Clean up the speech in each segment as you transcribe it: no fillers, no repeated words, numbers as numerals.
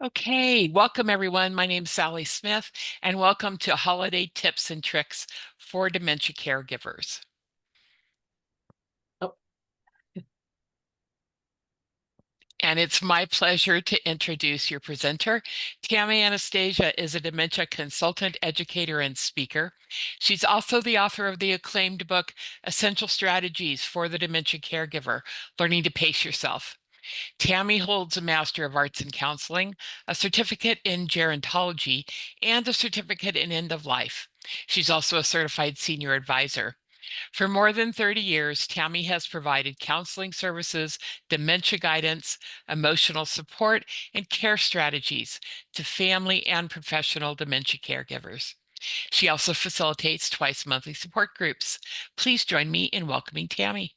Okay, welcome everyone. My name is Sally Smith, and welcome to Holiday Tips and Tricks for Dementia Caregivers. Oh, And it's my pleasure to introduce your presenter. Tami Anastasia is a dementia consultant, educator, and speaker. She's also the author of the acclaimed book, Essential Strategies for the Dementia Caregiver, Learning to Pace Yourself. Tami holds a Master of Arts in Counseling, a certificate in gerontology, and a certificate in end of life. She's also a certified senior advisor. For more than 30 years, Tami has provided counseling services, dementia guidance, emotional support, and care strategies to family and professional dementia caregivers. She also facilitates twice monthly support groups. Please join me in welcoming Tami.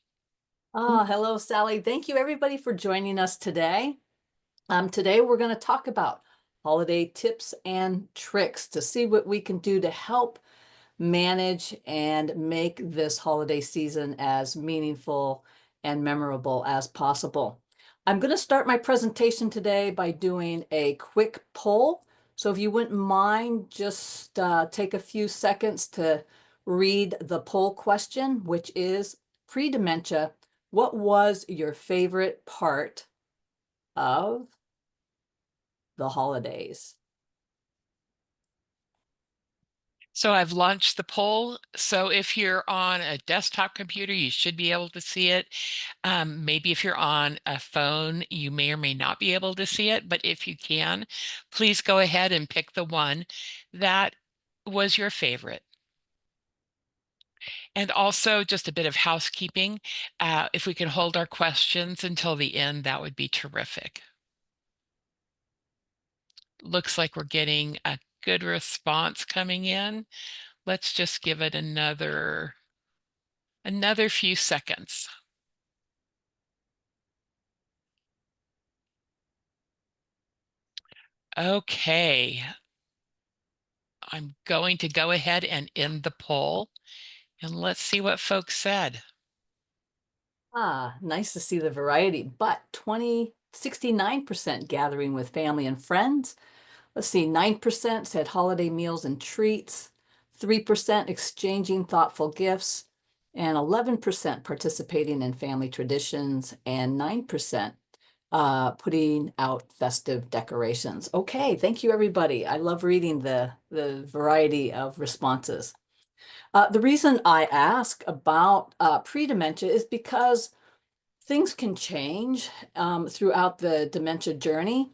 hello, Sally. Thank you, everybody, for joining us today. Today, we're going to talk about holiday tips and tricks to see what we can do to help manage and make this holiday season as meaningful and memorable as possible. I'm going to start my presentation today by doing a quick poll. So if you wouldn't mind, just take a few seconds to read the poll question, which is pre-dementia, what was your favorite part of the holidays? So I've launched the poll. So if you're on a desktop computer, you should be able to see it. Maybe if you're on a phone, you may or may not be able to see it. But if you can, please go ahead and pick the one that was your favorite. And also just a bit of housekeeping. If we can hold our questions until the end, that would be terrific. Looks like we're getting a good response coming in. Let's just give it another few seconds. Okay, I'm going to go ahead and end the poll, and let's see what folks said. Nice to see the variety, but 69% gathering with family and friends. Let's see, 9% said holiday meals and treats, 3% exchanging thoughtful gifts, and 11% participating in family traditions, and 9% putting out festive decorations. Okay, thank you, everybody. I love reading the variety of responses. The reason I ask about pre-dementia is because things can change throughout the dementia journey.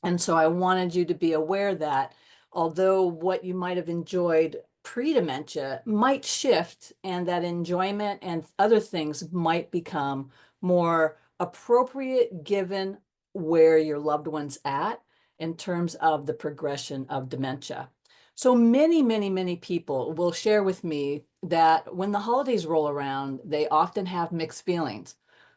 And so I wanted you to be aware that although what you might have enjoyed pre-dementia might shift, and that enjoyment and other things might become more appropriate given where your loved one's at in terms of the progression of dementia. So many people will share with me that when the holidays roll around, they often have mixed feelings,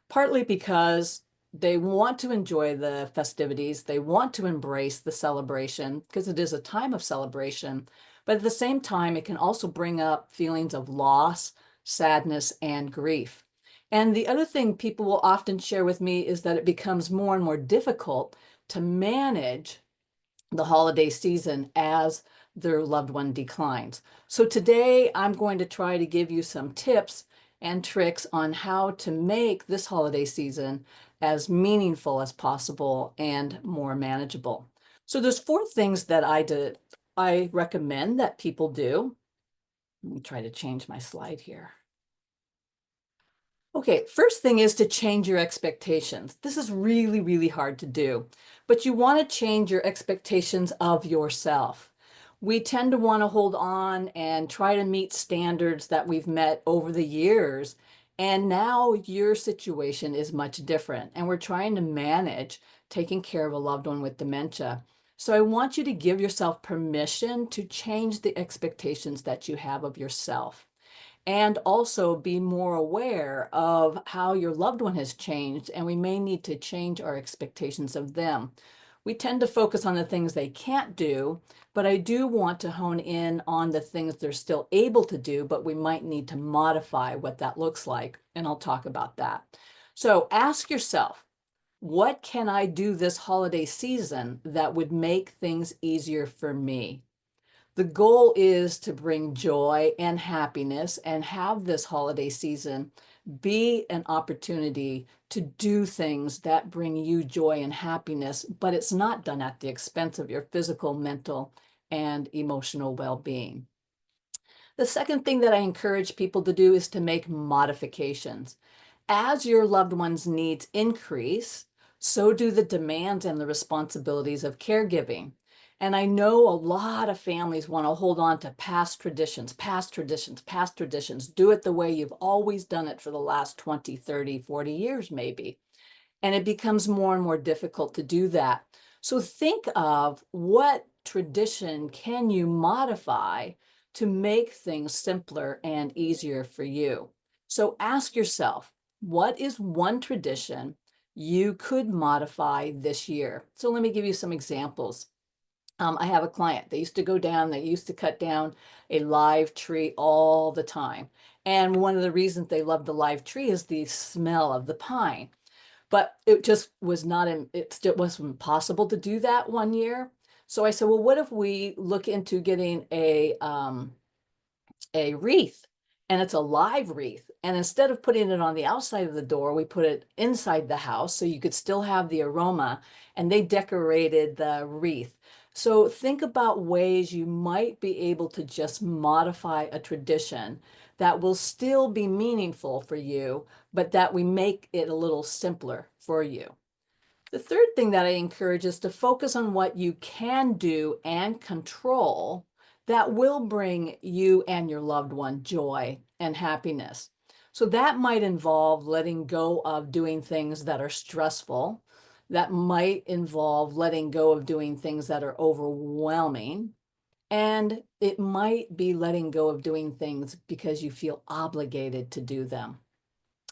partly because they want to enjoy the festivities. They want to embrace the celebration because it is a time of celebration. But at the same time, it can also bring up feelings of loss, sadness, and grief. And the other thing people will often share with me is that it becomes more and more difficult to manage the holiday season as their loved one declines. So today I'm going to try to give you some tips and tricks on how to make this holiday season as meaningful as possible and more manageable. So there's 4 things that I recommend that people do. Let me try to change my slide here. Okay, first thing is to change your expectations. This is really hard to do, but you want to change your expectations of yourself. We tend to want to hold on and try to meet standards that we've met over the years. And now your situation is much different, and we're trying to manage taking care of a loved one with dementia. So I want you to give yourself permission to change the expectations that you have of yourself, and also be more aware of how your loved one has changed, and we may need to change our expectations of them. We tend to focus on the things they can't do, but I do want to hone in on the things they're still able to do, but we might need to modify what that looks like, and I'll talk about that. So ask yourself, What can I do this holiday season that would make things easier for me? The goal is to bring joy and happiness and have this holiday season be an opportunity to do things that bring you joy and happiness, but it's not done at the expense of your physical, mental, and emotional well-being. The second thing that I encourage people to do is to make modifications. As your loved one's needs increase, so do the demands and the responsibilities of caregiving. And I know a lot of families want to hold on to past traditions, past traditions, past traditions. Do it the way you've always done it for the last 20, 30, 40 years, maybe. And it becomes more and more difficult to do that. So think of what tradition can you modify to make things simpler and easier for you. So ask yourself, what is one tradition you could modify this year? So let me give you some examples. I have a client, they used to cut down a live tree all the time. And one of the reasons they love the live tree is the smell of the pine. But it just was not it still wasn't possible to do that one year. So I said, well, what if we look into getting a wreath, and it's a live wreath. And instead of putting it on the outside of the door, we put it inside the house so you could still have the aroma, and they decorated the wreath. So think about ways you might be able to just modify a tradition that will still be meaningful for you, but that we make it a little simpler for you. The third thing that I encourage is to focus on what you can do and control that will bring you and your loved one joy and happiness. So that might involve letting go of doing things that are stressful. That might involve letting go of doing things that are overwhelming. And it might be letting go of doing things because you feel obligated to do them.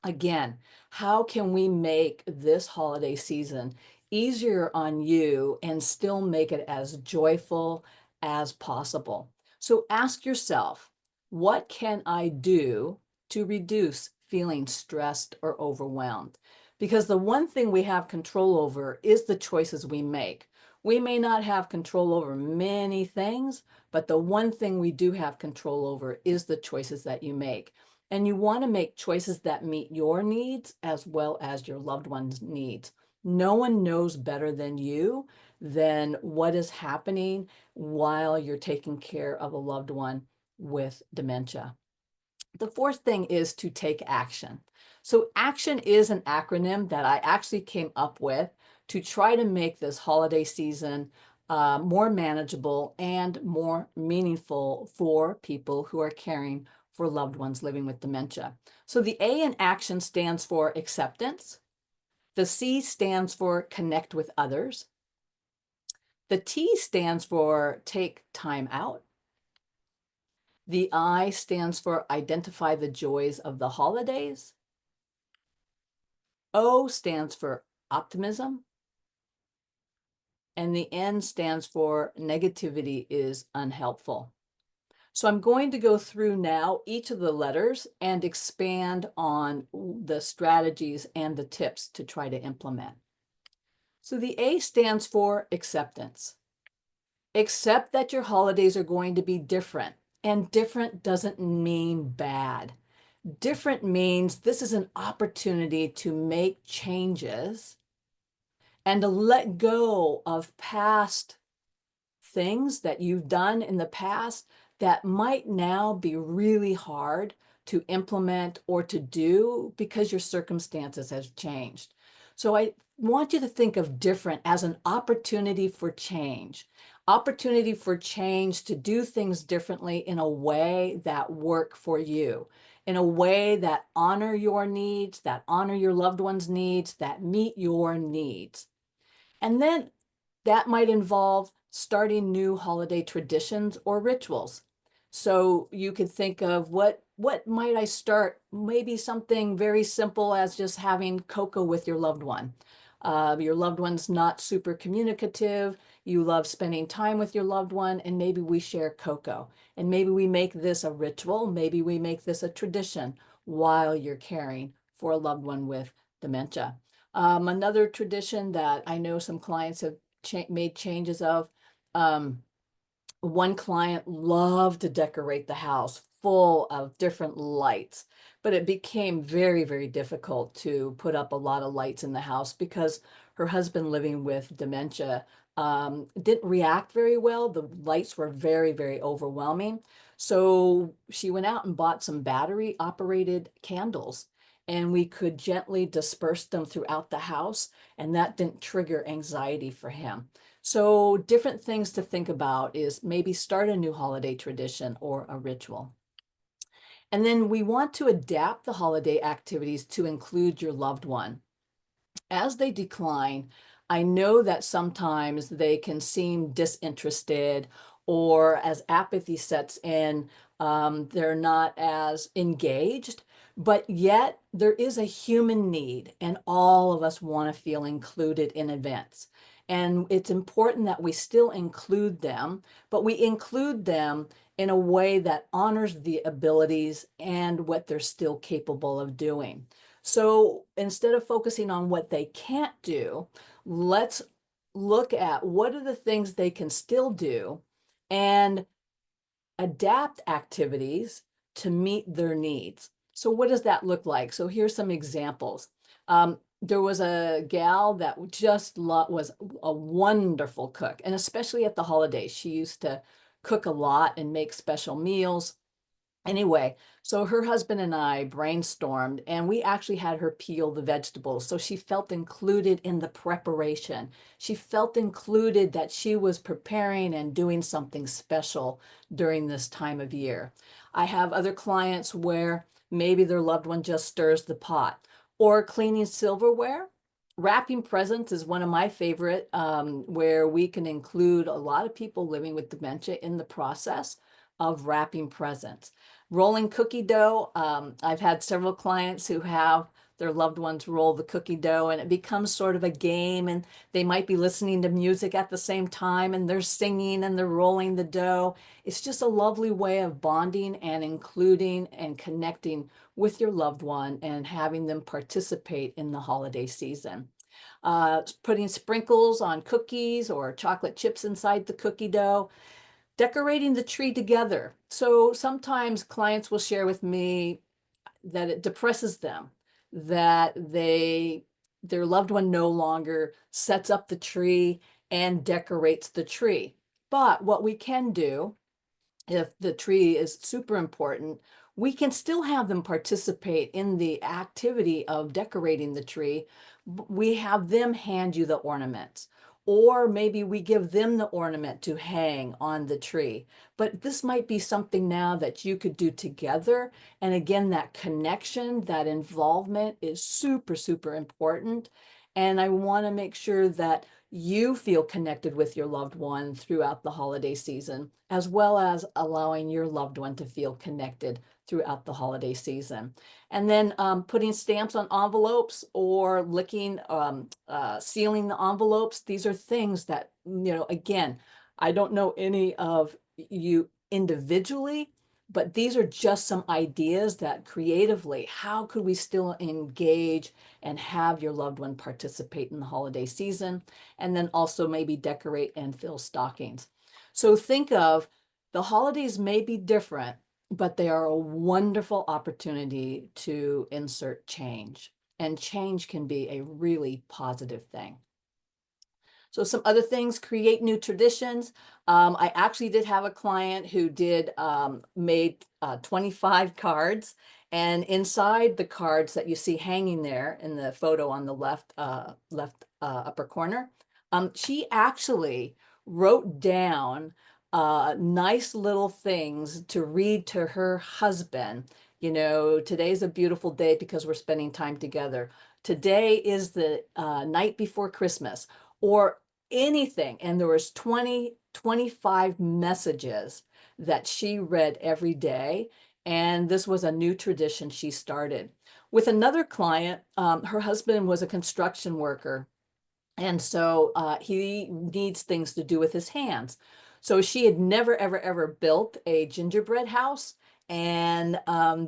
Again, how can we make this holiday season easier on you and still make it as joyful as possible? So ask yourself, what can I do to reduce feeling stressed or overwhelmed? Because the one thing we have control over is the choices we make. We may not have control over many things, but the one thing we do have control over is the choices that you make. And you want to make choices that meet your needs as well as your loved one's needs. No one knows better than you than what is happening while you're taking care of a loved one with dementia. The fourth thing is to take action. So action is an acronym that I actually came up with to try to make this holiday season more manageable and more meaningful for people who are caring for loved ones living with dementia. So the A in action stands for acceptance. The C stands for connect with others. The T stands for take time out. The I stands for identify the joys of the holidays. O stands for optimism. And the N stands for negativity is unhelpful. So I'm going to go through now each of the letters and expand on the strategies and the tips to try to implement. So the A stands for acceptance. Accept that your holidays are going to be different, and different doesn't mean bad. Different means this is an opportunity to make changes and to let go of past things that you've done in the past that might now be really hard to implement or to do because your circumstances have changed. So I want you to think of different as an opportunity for change to do things differently in a way that work for you, in a way that honor your needs, that honor your loved one's needs, that meet your needs. And then that might involve starting new holiday traditions or rituals. So you could think of what might I start? Maybe something very simple as just having cocoa with your loved one. Your loved one's not super communicative. You love spending time with your loved one, and maybe we share cocoa. And maybe we make this a ritual. Maybe we make this a tradition while you're caring for a loved one with dementia. Another tradition that I know some clients have made changes of, um, one client loved to decorate the house full of different lights, but it became very, very difficult to put up a lot of lights in the house because her husband, living with dementia, didn't react very well. The lights were very, very overwhelming. So she went out and bought some battery operated candles, and we could gently disperse them throughout the house, and that didn't trigger anxiety for him. So different things to think about is maybe start a new holiday tradition or a ritual. And then we want to adapt the holiday activities to include your loved one. As they decline, I know that sometimes they can seem disinterested, or as apathy sets in, they're not as engaged, but yet there is a human need, and all of us want to feel included in events. And it's important that we still include them, but we include them in a way that honors the abilities and what they're still capable of doing. So instead of focusing on what they can't do, let's look at what are the things they can still do and adapt activities to meet their needs. So what does that look like? So here's some examples. There was a gal that just was a wonderful cook, and especially at the holidays, she used to cook a lot and make special meals. Anyway, so her husband and I brainstormed, and we actually had her peel the vegetables. So she felt included in the preparation. She felt included that she was preparing and doing something special during this time of year. I have other clients where maybe their loved one just stirs the pot, or cleaning silverware. Wrapping presents is one of my favorite, where we can include a lot of people living with dementia in the process of wrapping presents. Rolling cookie dough. I've had several clients who have their loved ones roll the cookie dough, and it becomes sort of a game, and they might be listening to music at the same time, and they're singing and they're rolling the dough. It's just a lovely way of bonding and including and connecting with your loved one and having them participate in the holiday season. Putting sprinkles on cookies or chocolate chips inside the cookie dough. Decorating the tree together. So sometimes clients will share with me that it depresses them, that their loved one no longer sets up the tree and decorates the tree. But what we can do, if the tree is super important, we can still have them participate in the activity of decorating the tree. We have them hand you the ornaments, or maybe we give them the ornament to hang on the tree. But this might be something now that you could do together. And again, that connection, that involvement is super, super important. And I want to make sure that you feel connected with your loved one throughout the holiday season, as well as allowing your loved one to feel connected throughout the holiday season. And then putting stamps on envelopes or sealing the envelopes. These are things that, again, I don't know any of you individually, but these are just some ideas that creatively, how could we still engage and have your loved one participate in the holiday season? And then also maybe decorate and fill stockings. So think of the holidays may be different, but they are a wonderful opportunity to insert change. And change can be a really positive thing. So some other things, create new traditions. I actually did have a client who made 25 cards, and inside the cards that you see hanging there in the photo on the left upper corner, she actually wrote down nice little things to read to her husband. Today's a beautiful day because we're spending time together. Today is the night before Christmas, or anything. And there was 25 messages that she read every day. And this was a new tradition she started. With another client, her husband was a construction worker. And so he needs things to do with his hands. So she had never, ever, ever built a gingerbread house. And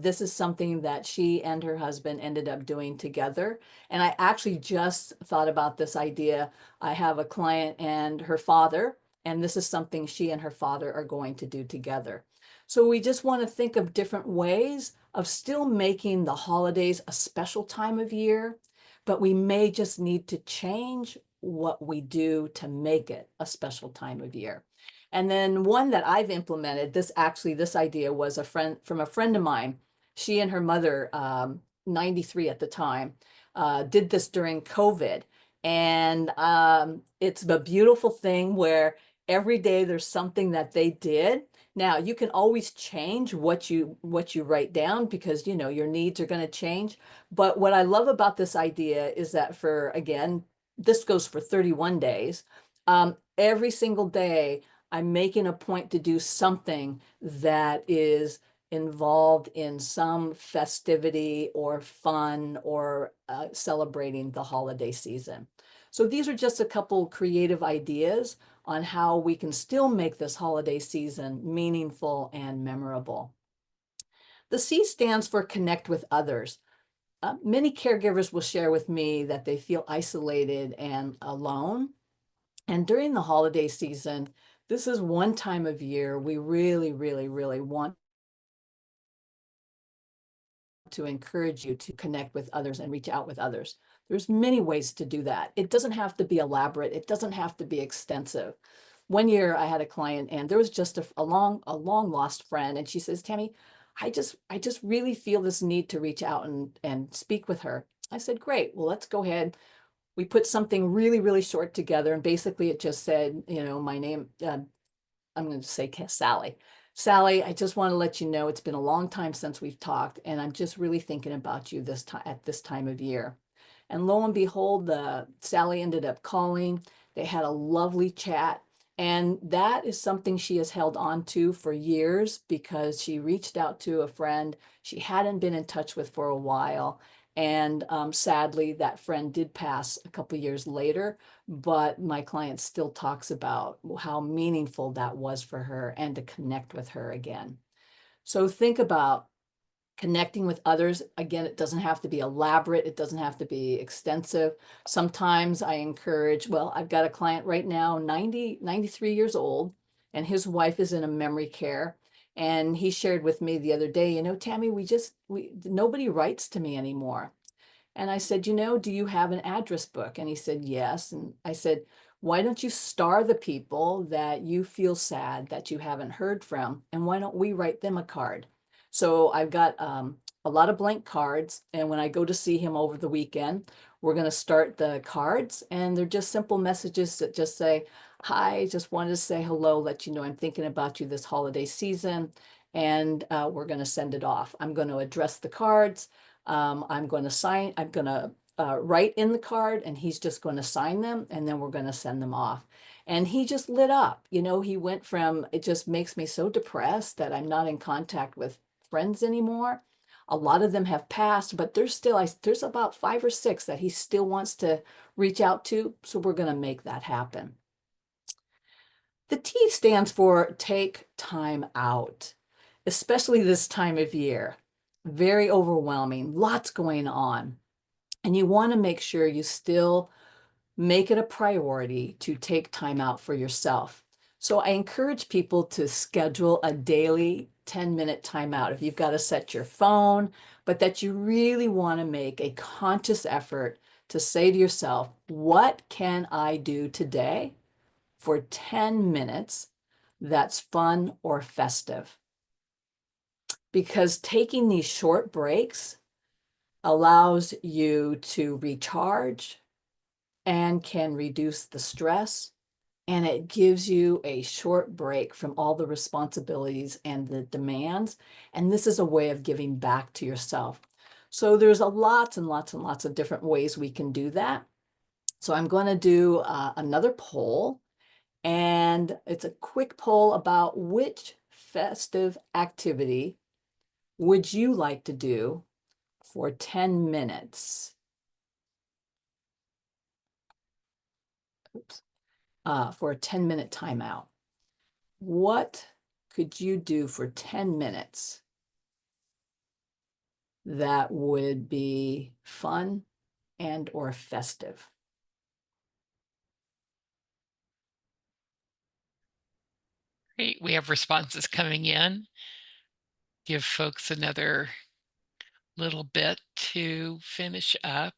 this is something that she and her husband ended up doing together. And I actually just thought about this idea. I have a client and her father, and this is something she and her father are going to do together. So we just want to think of different ways of still making the holidays a special time of year, but we may just need to change what we do to make it a special time of year. And then one that I've implemented, this idea was a friend of mine. She and her mother, 93 at the time, did this during COVID. And it's a beautiful thing where every day there's something that they did. Now you can always change what you write down because your needs are going to change. But what I love about this idea is that again, this goes for 31 days. Every single day I'm making a point to do something that is involved in some festivity or fun or celebrating the holiday season. So these are just a couple creative ideas on how we can still make this holiday season meaningful and memorable. The C stands for connect with others. Many caregivers will share with me that they feel isolated and alone. And during the holiday season, this is one time of year we really, really, really want to encourage you to connect with others and reach out with others. There's many ways to do that. It doesn't have to be elaborate. It doesn't have to be extensive. One year I had a client and there was just a long lost friend. And she says, Tammy, I just really feel this need to reach out and speak with her. I said, great. Well, let's go ahead. We put something really, really short together. And basically it just said, my name, I'm going to say Sally. Sally, I just want to let you know it's been a long time since we've talked, and I'm just really thinking about you this time at this time of year. And lo and behold, Sally ended up calling. They had a lovely chat. And that is something she has held on to for years because she reached out to a friend she hadn't been in touch with for a while. And sadly, that friend did pass a couple years later, but my client still talks about how meaningful that was for her and to connect with her again. So think about connecting with others. Again, it doesn't have to be elaborate. It doesn't have to be extensive. Sometimes I encourage, well, I've got a client right now, 93 years old, and his wife is in a memory care. And he shared with me the other day, Tammy, nobody writes to me anymore. And I said, do you have an address book? And he said, yes. And I said, why don't you star the people that you feel sad that you haven't heard from? And why don't we write them a card? So I've got a lot of blank cards. And when I go to see him over the weekend, we're going to start the cards. And they're just simple messages that just say, hi, just wanted to say hello, let you know I'm thinking about you this holiday season. And we're going to send it off. I'm going to address the cards. I'm going to write in the card and he's just going to sign them and then we're going to send them off. And he just lit up. He went from, it just makes me so depressed that I'm not in contact with friends anymore. A lot of them have passed, but there's about 5 or 6 that he still wants to reach out to. So we're going to make that happen. The T stands for take time out, especially this time of year. Very overwhelming, lots going on. And you want to make sure you still make it a priority to take time out for yourself. So I encourage people to schedule a daily 10-minute timeout. If you've got to set your phone, but that you really want to make a conscious effort to say to yourself, what can I do today for 10 minutes that's fun or festive? Because taking these short breaks allows you to recharge and can reduce the stress. And it gives you a short break from all the responsibilities and the demands. And this is a way of giving back to yourself. So there's lots and lots and lots of different ways we can do that. So I'm going to do another poll. And it's a quick poll about which festive activity would you like to do for 10 minutes? Oops. For a 10-minute timeout. What could you do for 10 minutes that would be fun and or festive? Great. We have responses coming in. Give folks another little bit to finish up.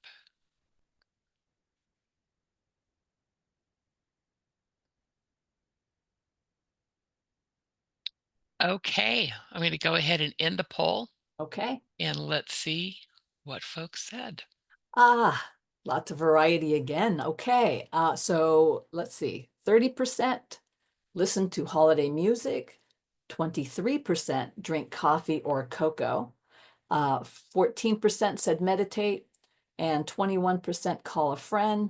Okay, I'm going to go ahead and end the poll Okay. and let's see what folks said. Lots of variety again. Okay. So let's see. 30% listen to holiday music. 23% drink coffee or cocoa. 14% said meditate, and 21% call a friend.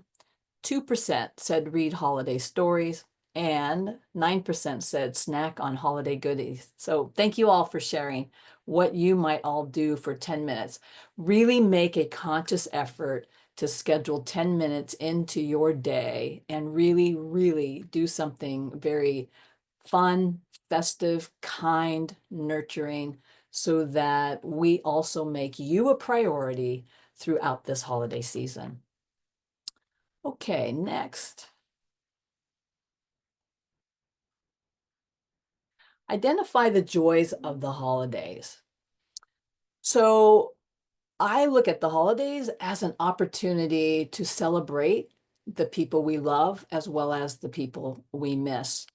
2% said read holiday stories, and 9% said snack on holiday goodies. So thank you all for sharing what you might all do for 10 minutes. Really make a conscious effort to schedule 10 minutes into your day and really, really do something very fun, festive, kind, nurturing, so that we also make you a priority throughout this holiday season. Okay, next. Identify the joys of the holidays. So I look at the holidays as an opportunity to celebrate the people we love as well as the people we miss.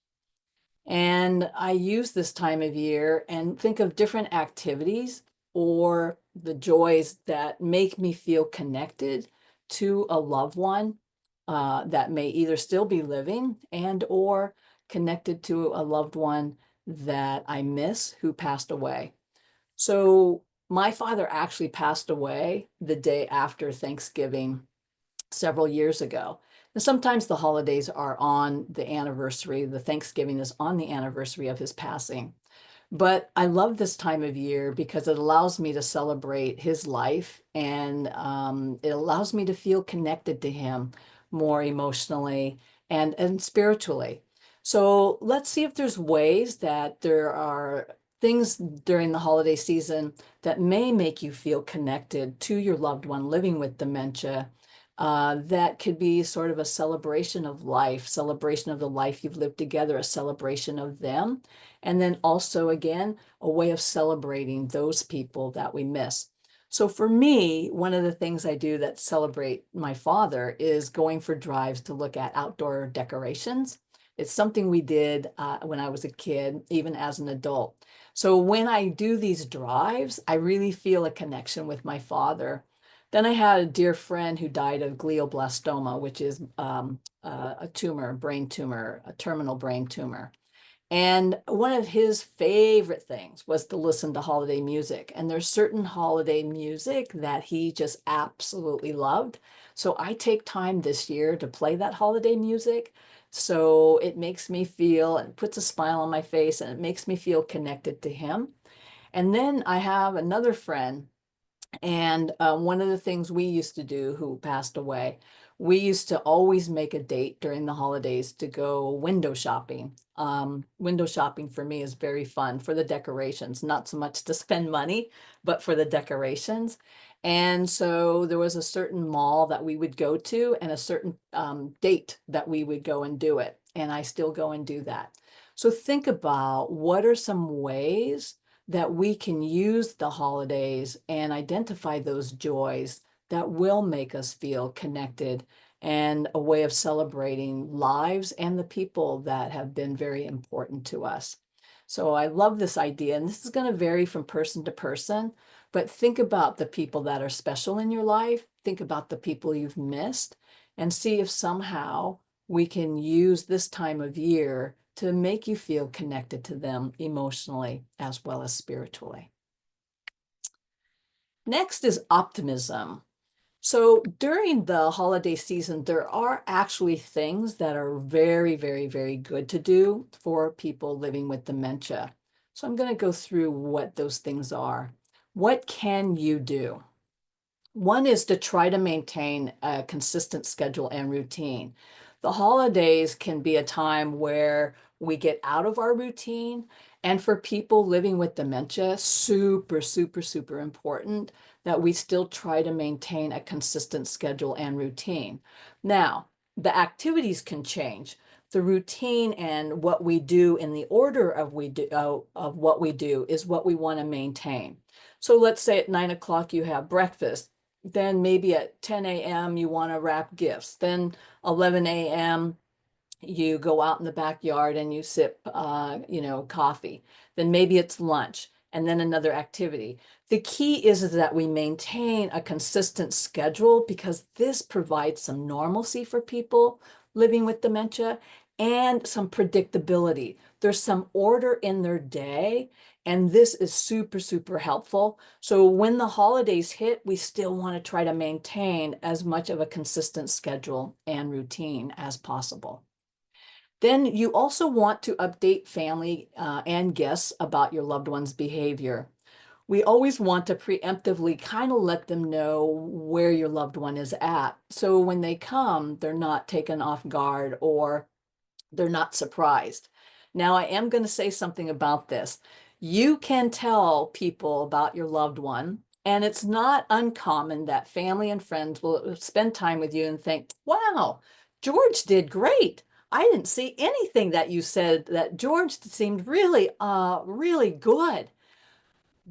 And I use this time of year and think of different activities or the joys that make me feel connected to a loved one that may either still be living and or connected to a loved one that I miss who passed away. So my father actually passed away the day after Thanksgiving several years ago. And sometimes the holidays are on the anniversary, the Thanksgiving is on the anniversary of his passing. But I love this time of year because it allows me to celebrate his life, and it allows me to feel connected to him more emotionally and spiritually. So let's see if there's ways that there are things during the holiday season that may make you feel connected to your loved one living with dementia. That could be sort of a celebration of life, celebration of the life you've lived together, a celebration of them. And then also, again, a way of celebrating those people that we miss. So for me, one of the things I do that celebrate my father is going for drives to look at outdoor decorations. It's something we did when I was a kid, even as an adult. So when I do these drives, I really feel a connection with my father. Then I had a dear friend who died of glioblastoma, which is a tumor, brain tumor, a terminal brain tumor. And one of his favorite things was to listen to holiday music. And there's certain holiday music that he just absolutely loved. So I take time this year to play that holiday music. So it makes me feel and puts a smile on my face, and it makes me feel connected to him. And then I have another friend, and one of the things we used to do, who passed away, we used to always make a date during the holidays to go window shopping. Window shopping for me is very fun for the decorations, not so much to spend money, but for the decorations. And so there was a certain mall that we would go to and a certain date that we would go and do it. And I still go and do that. So think about what are some ways that we can use the holidays and identify those joys that will make us feel connected, and a way of celebrating lives and the people that have been very important to us. So I love this idea, and this is going to vary from person to person, but think about the people that are special in your life, think about the people you've missed, and see if somehow we can use this time of year to make you feel connected to them emotionally as well as spiritually. Next is optimism. So during the holiday season, there are actually things that are very, very, very good to do for people living with dementia. So I'm going to go through what those things are. What can you do? One is to try to maintain a consistent schedule and routine. The holidays can be a time where we get out of our routine And for people living with dementia, super, super, super important that we still try to maintain a consistent schedule and routine. Now, the activities can change. The routine and what we do in the order of what we do is what we want to maintain. So let's say at 9 o'clock you have breakfast. Then maybe at 10 a.m. you want to wrap gifts. Then 11 a.m. you go out in the backyard and you sip, coffee. Then maybe it's lunch and then another activity. The key is that we maintain a consistent schedule because this provides some normalcy for people living with dementia and some predictability. There's some order in their day, and this is super, super helpful. So when the holidays hit, we still want to try to maintain as much of a consistent schedule and routine as possible. Then you also want to update family and guests about your loved one's behavior. We always want to preemptively kind of let them know where your loved one is at. So when they come, they're not taken off guard or they're not surprised. Now, I am going to say something about this. You can tell people about your loved one, and it's not uncommon that family and friends will spend time with you and think, wow, George did great. I didn't see anything that you said that George seemed really, really good.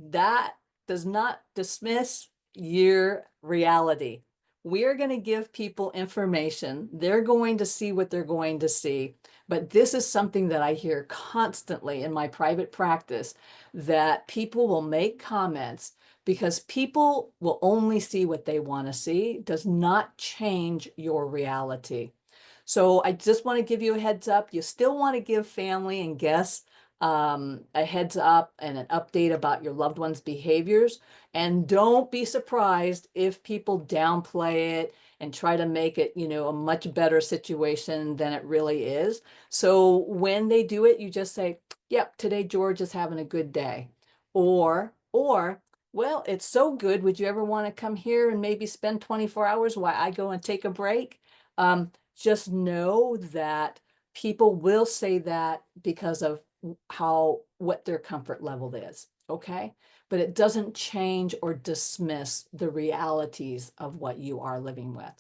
That does not dismiss your reality. We are going to give people information. They're going to see what they're going to see. But this is something that I hear constantly in my private practice, that people will make comments because people will only see what they want to see. It does not change your reality. So I just want to give you a heads up. You still want to give family and guests a heads up and an update about your loved one's behaviors. And don't be surprised if people downplay it and try to make it, a much better situation than it really is. So when they do it, you just say, yep, today George is having a good day. Well, it's so good. Would you ever want to come here and maybe spend 24 hours while I go and take a break? Just know that people will say that because of what their comfort level is, okay? But it doesn't change or dismiss the realities of what you are living with.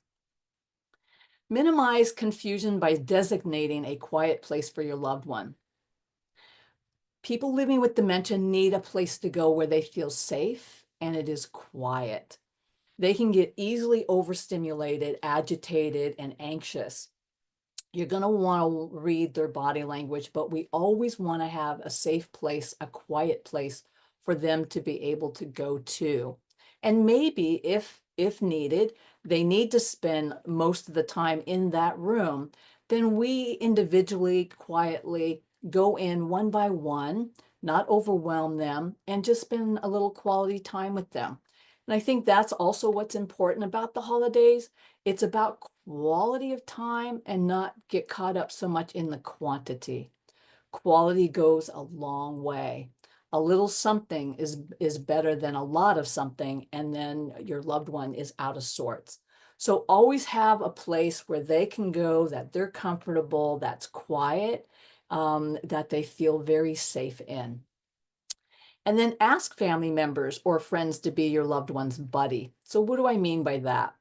Minimize confusion by designating a quiet place for your loved one. People living with dementia need a place to go where they feel safe and it is quiet. They can get easily overstimulated, agitated, and anxious. You're going to want to read their body language, but we always want to have a safe place, a quiet place for them to be able to go to. And maybe if needed, they need to spend most of the time in that room, then we individually, quietly go in one by one, not overwhelm them, and just spend a little quality time with them. And I think that's also what's important about the holidays. It's about quality of time and not get caught up so much in the quantity. Quality goes a long way. A little something is better than a lot of something, and then your loved one is out of sorts. So always have a place where they can go, that they're comfortable, that's quiet, that they feel very safe in. And then ask family members or friends to be your loved one's buddy. So what do I mean by that?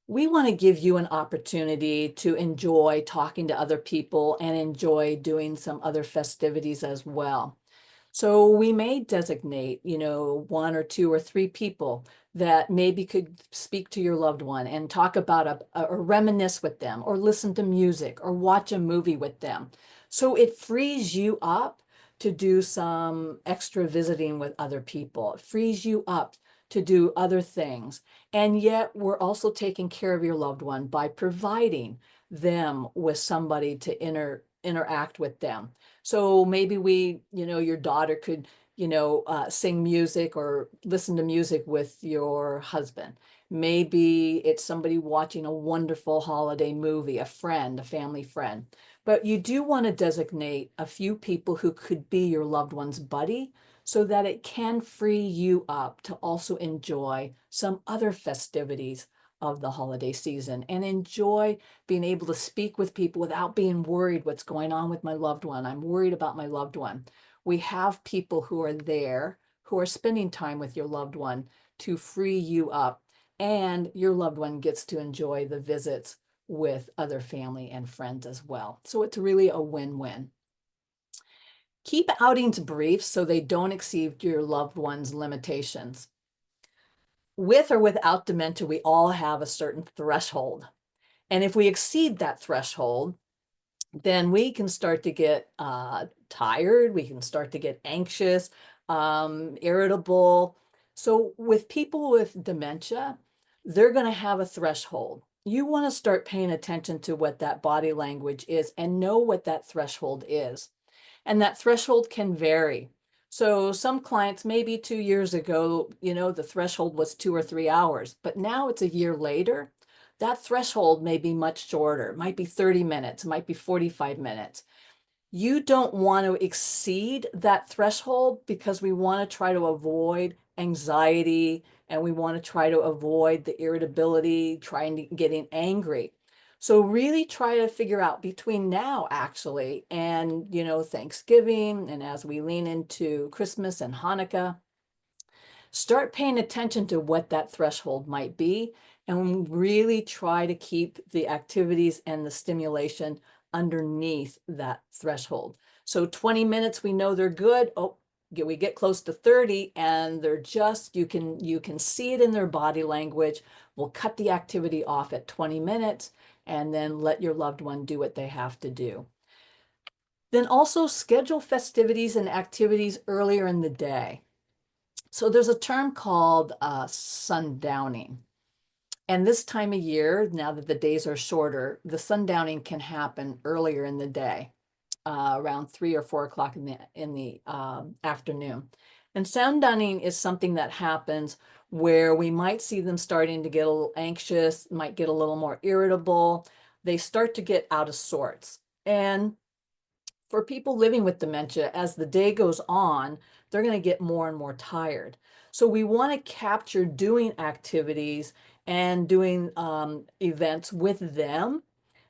We want to give you an opportunity to enjoy talking to other people and enjoy doing some other festivities as well. So we may designate, one or two or three people that maybe could speak to your loved one and talk about or reminisce with them or listen to music or watch a movie with them. So it frees you up to do some extra visiting with other people. It frees you up to do other things. And yet we're also taking care of your loved one by providing them with somebody to interact with them. So maybe your daughter could, sing music or listen to music with your husband. Maybe it's somebody watching a wonderful holiday movie, a friend, a family friend. But you do want to designate a few people who could be your loved one's buddy so that it can free you up to also enjoy some other festivities of the holiday season and enjoy being able to speak with people without being worried what's going on with my loved one. I'm worried about my loved one. we have people who are there, who are spending time with your loved one to free you up, and your loved one gets to enjoy the visits with other family and friends as well. So it's really a win-win. Keep outings brief so they don't exceed your loved one's limitations. With or without dementia, we all have a certain threshold. And if we exceed that threshold, then we can start to get tired, we can start to get anxious, irritable. So with people with dementia, they're going to have a threshold. You want to start paying attention to what that body language is and know what that threshold is. And that threshold can vary. So some clients, maybe 2 years ago, the threshold was 2 or 3 hours, but now it's a year later. That threshold may be much shorter, might be 30 minutes, might be 45 minutes. You don't want to exceed that threshold because we want to try to avoid anxiety and we want to try to avoid the irritability, getting angry. So really try to figure out between now actually and Thanksgiving and as we lean into Christmas and Hanukkah, start paying attention to what that threshold might be and really try to keep the activities and the stimulation underneath that threshold. So 20 minutes, we know they're good. Oh, we get close to 30 and they're just, you can see it in their body language. We'll cut the activity off at 20 minutes and then let your loved one do what they have to do. Then also schedule festivities and activities earlier in the day. So there's a term called sundowning. And this time of year, now that the days are shorter, the sundowning can happen earlier in the day, around 3 or 4 o'clock in the afternoon. And sundowning is something that happens where we might see them starting to get a little anxious, might get a little more irritable. They start to get out of sorts. And for people living with dementia, as the day goes on, they're going to get more and more tired. So we want to capture doing activities and doing events with them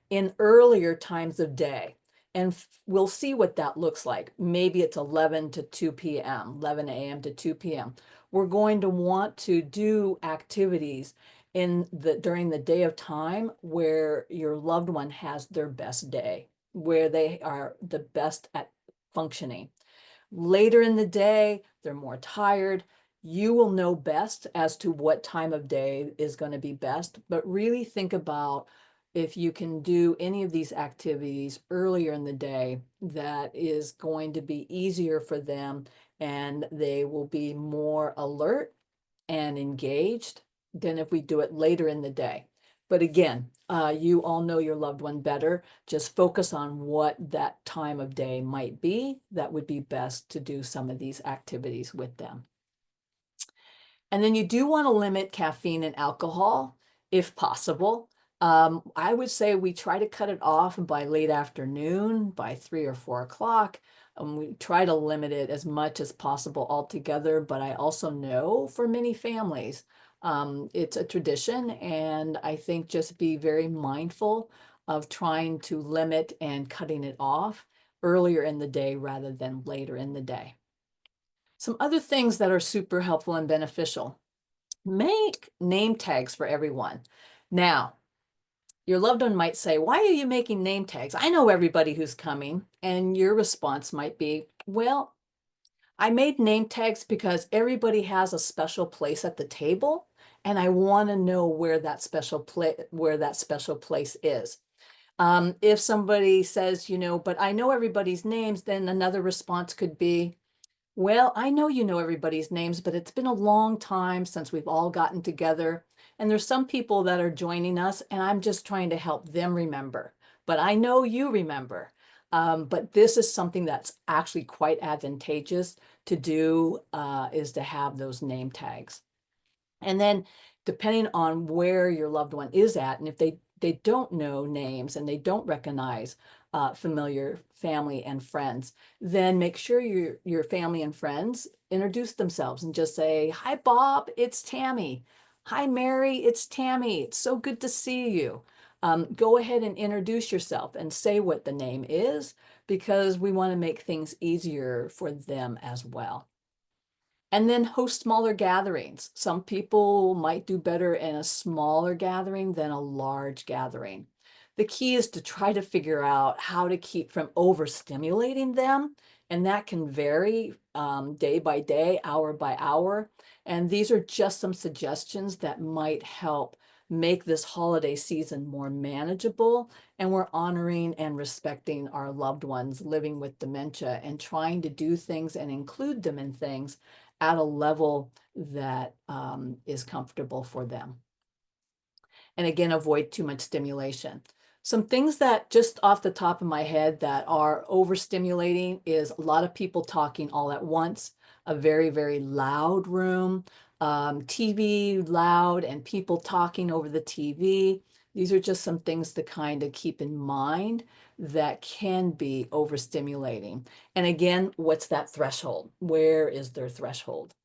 in earlier times of day. And we'll see what that looks like. Maybe it's 11 to 2 p.m., 11 a.m. to 2 p.m. We're going to want to do activities during the day of time where your loved one has their best day, where they are the best at functioning. Later in the day, they're more tired. You will know best as to what time of day is going to be best, but really think about if you can do any of these activities earlier in the day, that is going to be easier for them and they will be more alert and engaged than if we do it later in the day. But again, you all know your loved one better. Just focus on what that time of day might be that would be best to do some of these activities with them. And then you do want to limit caffeine and alcohol if possible. I would say we try to cut it off by late afternoon, by 3 or 4 o'clock. We try to limit it as much as possible altogether, but I also know for many families, it's a tradition, and I think just be very mindful of trying to limit and cutting it off earlier in the day rather than later in the day. Some other things that are super helpful and beneficial. Make name tags for everyone. Now, your loved one might say, why are you making name tags? I know everybody who's coming. And your response might be, well, I made name tags because everybody has a special place at the table, and I want to know where that special place is. If somebody says, but I know everybody's names, then another response could be, well, I know you know everybody's names, but it's been a long time since we've all gotten together. And there's some people that are joining us, and I'm just trying to help them remember. But I know you remember. But this is something that's actually quite advantageous to do, is to have those name tags. And then depending on where your loved one is at, and if they don't know names and they don't recognize familiar family and friends, then make sure your family and friends introduce themselves and just say, hi, Bob, it's Tammy. Hi, Mary, it's Tammy. It's so good to see you. Go ahead and introduce yourself and say what the name is, because we want to make things easier for them as well. And then host smaller gatherings. Some people might do better in a smaller gathering than a large gathering. The key is to try to figure out how to keep from overstimulating them, and that can vary day by day, hour by hour. And these are just some suggestions that might help make this holiday season more manageable, and we're honoring and respecting our loved ones living with dementia and trying to do things and include them in things at a level that is comfortable for them. And again, avoid too much stimulation. Some things that just off the top of my head that are overstimulating is a lot of people talking all at once, a very, very loud room, TV loud, and people talking over the TV. These are just some things to kind of keep in mind that can be overstimulating. And again, what's that threshold? Where is their threshold?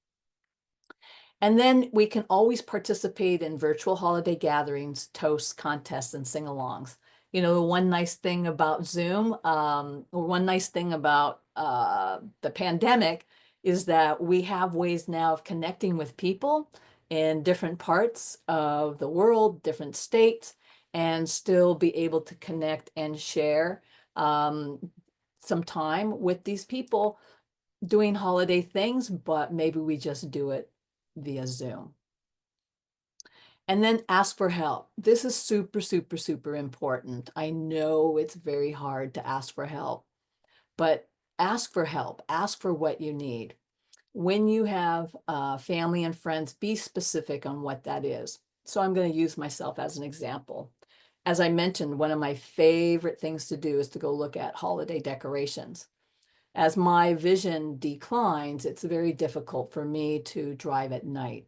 And then we can always participate in virtual holiday gatherings, toasts, contests, and sing-alongs. You know, the one nice thing about Zoom, or one nice thing about the pandemic is that we have ways now of connecting with people in different parts of the world, different states, and still be able to connect and share some time with these people doing holiday things, but maybe we just do it via Zoom. And then ask for help. This is super, super, super important. I know it's very hard to ask for help, but ask for help. Ask for what you need. When you have family and friends, be specific on what that is. So I'm going to use myself as an example. As I mentioned, one of my favorite things to do is to go look at holiday decorations. As my vision declines, it's very difficult for me to drive at night.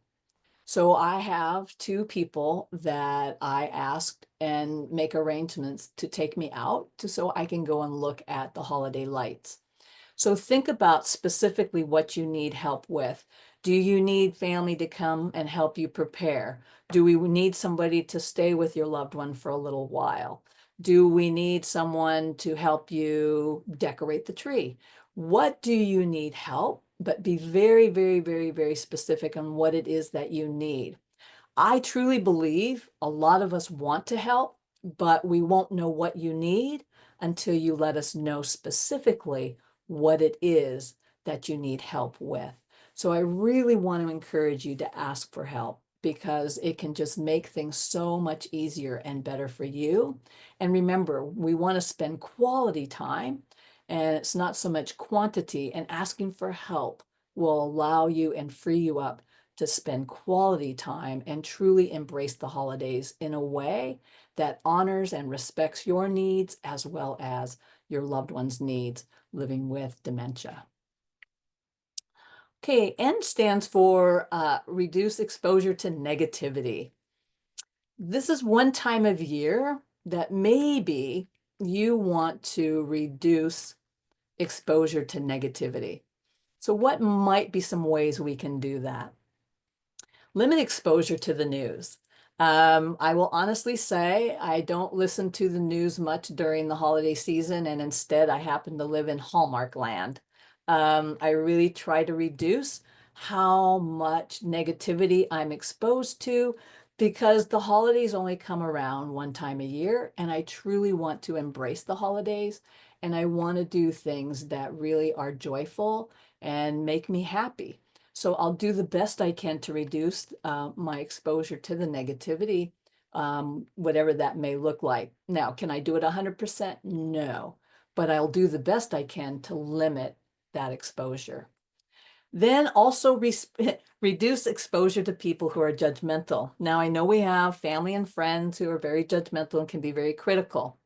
So I have two people that I asked and make arrangements to take me out so I can go and look at the holiday lights. So think about specifically what you need help with. Do you need family to come and help you prepare? Do we need somebody to stay with your loved one for a little while? Do we need someone to help you decorate the tree? What do you need help? But be very, very, very, very specific on what it is that you need. I truly believe a lot of us want to help, but we won't know what you need until you let us know specifically what it is that you need help with. So I really want to encourage you to ask for help, because it can just make things so much easier and better for you. And remember, we want to spend quality time, and it's not so much quantity, and asking for help will allow you and free you up to spend quality time and truly embrace the holidays in a way that honors and respects your needs as well as your loved one's needs living with dementia. Okay, N stands for reduce exposure to negativity. This is one time of year that maybe you want to reduce exposure to negativity. So what might be some ways we can do that? Limit exposure to the news. I will honestly say I don't listen to the news much during the holiday season, and instead I happen to live in Hallmark land. I really try to reduce how much negativity I'm exposed to, because the holidays only come around one time a year, and I truly want to embrace the holidays, and I want to do things that really are joyful and make me happy. So I'll do the best I can to reduce my exposure to the negativity, whatever that may look like. Now, can I do it 100%? No, but I'll do the best I can to limit that exposure. Then also reduce exposure to people who are judgmental. Now, I know we have family and friends who are very judgmental and can be very critical.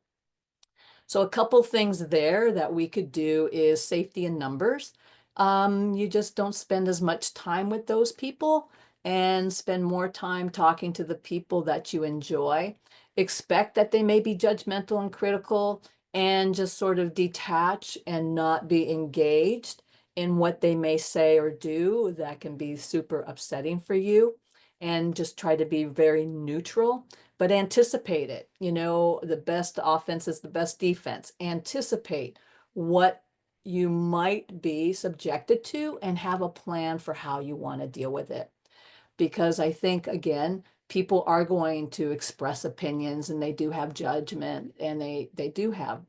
So a couple things there that we could do is safety in numbers. You just don't spend as much time with those people, and spend more time talking to the people that you enjoy. Expect that they may be judgmental and critical, and just sort of detach and not be engaged in what they may say or do. That can be super upsetting for you. And just try to be very neutral, but anticipate it. You know, the best offense is the best defense. Anticipate what you might be subjected to and have a plan for how you want to deal with it. Because I think, again, people are going to express opinions and they do have judgment and they do have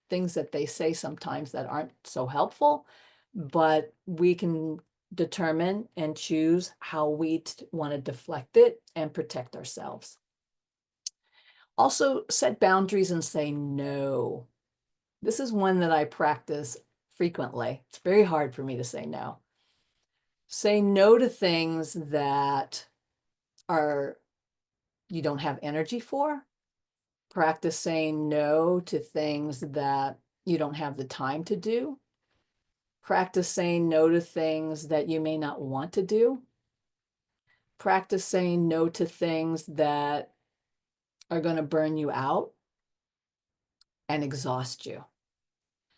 things that they say sometimes that aren't so helpful, but we can determine and choose how we want to deflect it and protect ourselves. Also, set boundaries and say no. This is one that I practice frequently. It's very hard for me to say no. Say no to things that are you don't have energy for. Practice saying no to things that you don't have the time to do. Practice saying no to things that you may not want to do. Practice saying no to things that are going to burn you out and exhaust you.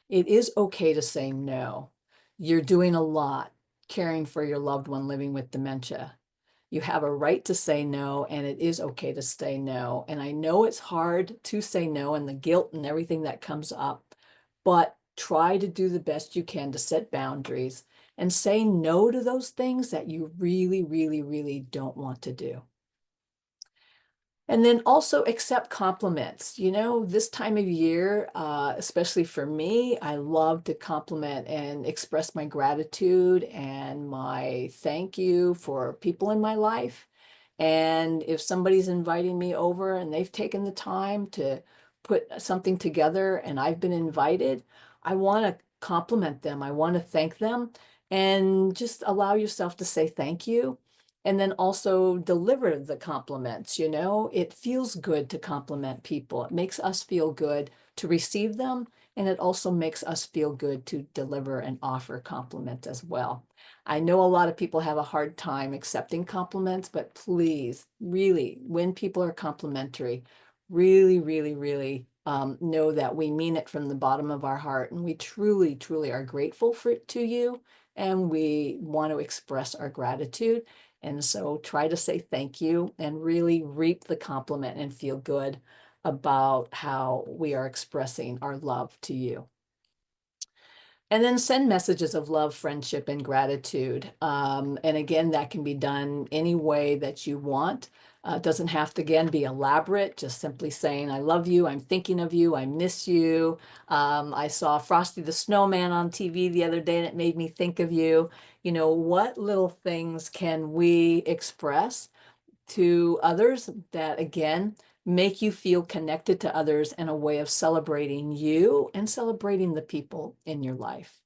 It is okay to say no. You're doing a lot caring for your loved one living with dementia. You have a right to say no, and it is okay to say no. And I know it's hard to say no and the guilt and everything that comes up, but try to do the best you can to set boundaries and say no to those things that you really, really, really don't want to do. And then also accept compliments. You know, this time of year, especially for me, I love to compliment and express my gratitude and my thank you for people in my life. And if somebody's inviting me over and they've taken the time to put something together and I've been invited, I want to compliment them. I want to thank them and just allow yourself to say thank you and then also deliver the compliments. You know, it feels good to compliment people. It makes us feel good to receive them, and it also makes us feel good to deliver and offer compliments as well. I know a lot of people have a hard time accepting compliments, but please, really, when people are complimentary, really, really, really know that we mean it from the bottom of our heart, and we truly, truly are grateful to you, and we want to express our gratitude. And so try to say thank you and really reap the compliment and feel good about how we are expressing our love to you. And then send messages of love, friendship, and gratitude. And again, that can be done any way that you want. It doesn't have to, again, be elaborate, just simply saying, I love you, I'm thinking of you, I miss you. I saw Frosty the Snowman on TV the other day and it made me think of you. You know, what little things can we express to others that, again, make you feel connected to others in a way of celebrating you and celebrating the people in your life?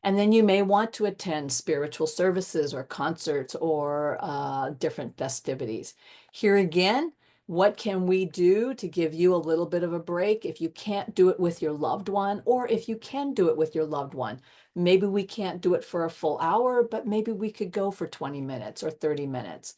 And then you may want to attend spiritual services or concerts or different festivities. Here again, what can we do to give you a little bit of a break if you can't do it with your loved one, or if you can do it with your loved one? Maybe we can't do it for a full hour, but maybe we could go for 20 minutes or 30 minutes.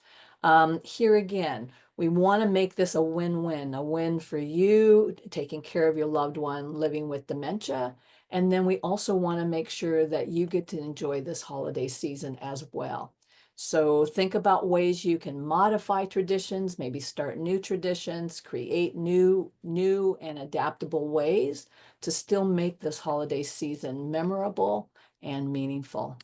Here again, we want to make this a win-win, a win for you, taking care of your loved one living with dementia, and then we also want to make sure that you get to enjoy this holiday season as well. So think about ways you can modify traditions, maybe start new traditions, create new and adaptable ways to still make this holiday season memorable and meaningful.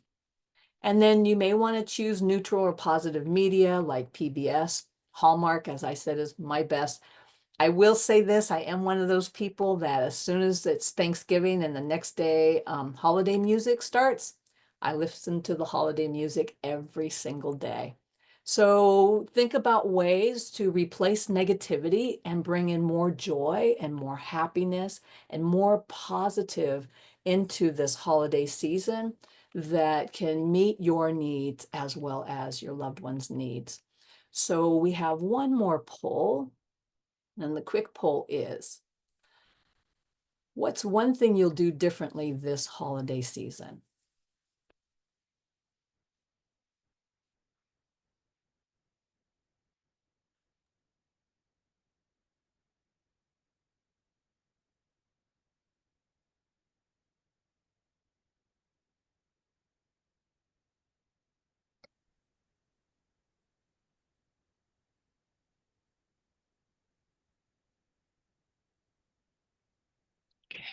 And then you may want to choose neutral or positive media like PBS. Hallmark, as I said, is my best. I will say this, I am one of those people that as soon as it's Thanksgiving and the next day holiday music starts, I listen to the holiday music every single day. So think about ways to replace negativity and bring in more joy and more happiness and more positive into this holiday season that can meet your needs as well as your loved one's needs. So we have one more poll. And the quick poll is, what's one thing you'll do differently this holiday season?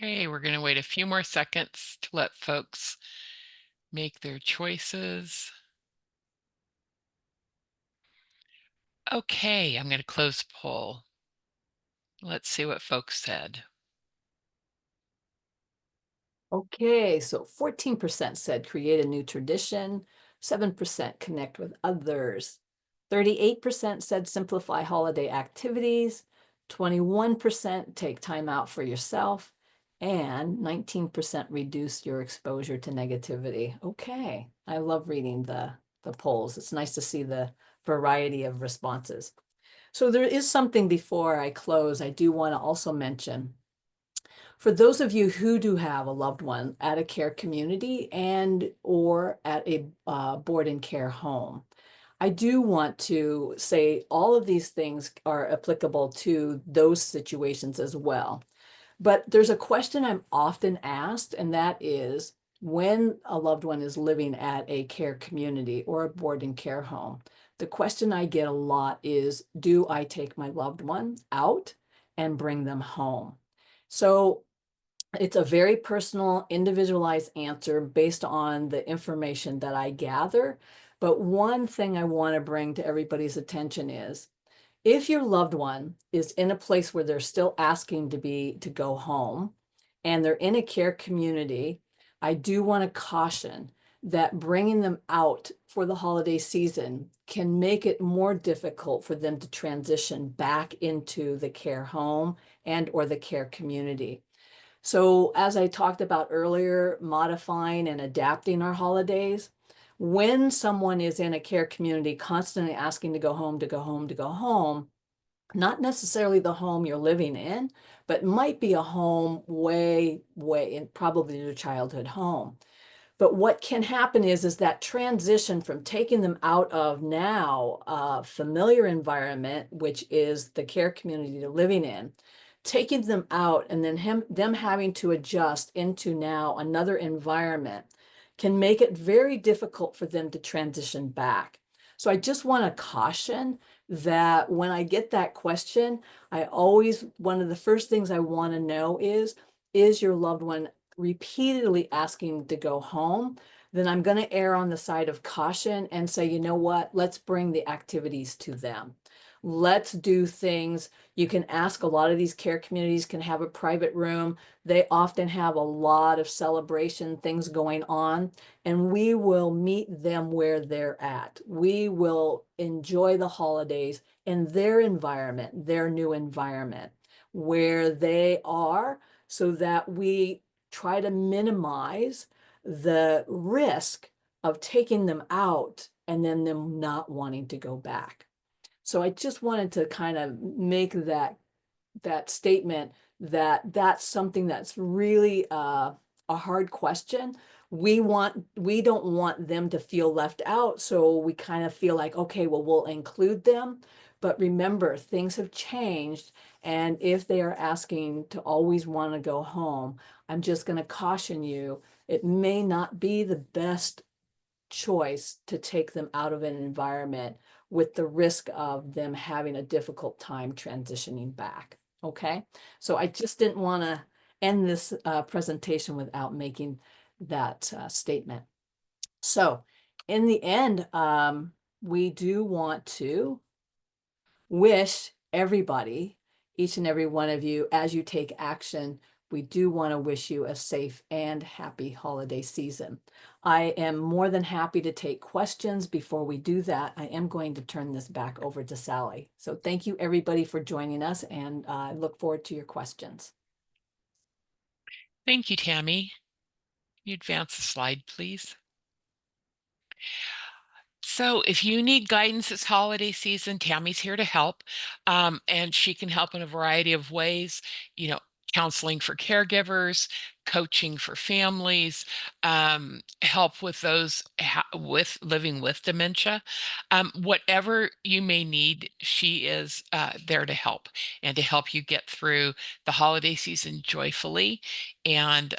Okay, we're going to wait a few more seconds to let folks make their choices. Okay, I'm going to close the poll. Let's see what folks said. Okay, so 14% said create a new tradition, 7% connect with others, 38% said simplify holiday activities, 21% take time out for yourself, and 19% reduce your exposure to negativity. Okay, I love reading the polls. It's nice to see the variety of responses. So there is something before I close I do want to also mention. For those of you who do have a loved one at a care community and or at a board and care home, I do want to say all of these things are applicable to those situations as well. But there's a question I'm often asked, and that is when a loved one is living at a care community or a board and care home, the question I get a lot is, do I take my loved one out and bring them home? So it's a very personal, individualized answer based on the information that I gather. But one thing I want to bring to everybody's attention is if your loved one is in a place where they're still asking to go home and they're in a care community, I do want to caution that bringing them out for the holiday season can make it more difficult for them to transition back into the care home and or the care community. So as I talked about earlier, modifying and adapting our holidays, when someone is in a care community constantly asking to go home, to go home, to go home, not necessarily the home you're living in, but might be a home way in probably your childhood home. But what can happen is that transition from taking them out of now a familiar environment, which is the care community they're living in, taking them out and then them having to adjust into now another environment can make it very difficult for them to transition back. So I just want to caution that when I get that question, one of the first things I want to know is your loved one repeatedly asking to go home? Then I'm going to err on the side of caution and say, you know what, let's bring the activities to them. Let's do things. You can ask, a lot of these care communities can have a private room. They often have a lot of celebration things going on, and we will meet them where they're at. We will enjoy the holidays in their environment, their new environment, where they are, so that we try to minimize the risk of taking them out and then them not wanting to go back. So I just wanted to kind of make that statement that that's something that's really a hard question. We don't want them to feel left out, so we kind of feel like, okay, well, we'll include them. But remember, things have changed, and if they are asking to always want to go home, I'm just going to caution you, it may not be the best choice to take them out of an environment with the risk of them having a difficult time transitioning back. Okay, so I just didn't want to end this presentation without making that statement. So in the end, we do want to wish everybody, each and every one of you, as you take action, we do want to wish you a safe and happy holiday season. I am more than happy to take questions. Before we do that, I am going to turn this back over to Sally. So thank you everybody for joining us, and I look forward to your questions. Thank you, Tami. Can you advance the slide, please? So if you need guidance this holiday season, Tami's here to help, and she can help in a variety of ways, counseling for caregivers, coaching for families, help with those with living with dementia. Whatever you may need, she is there to help and to help you get through the holiday season joyfully and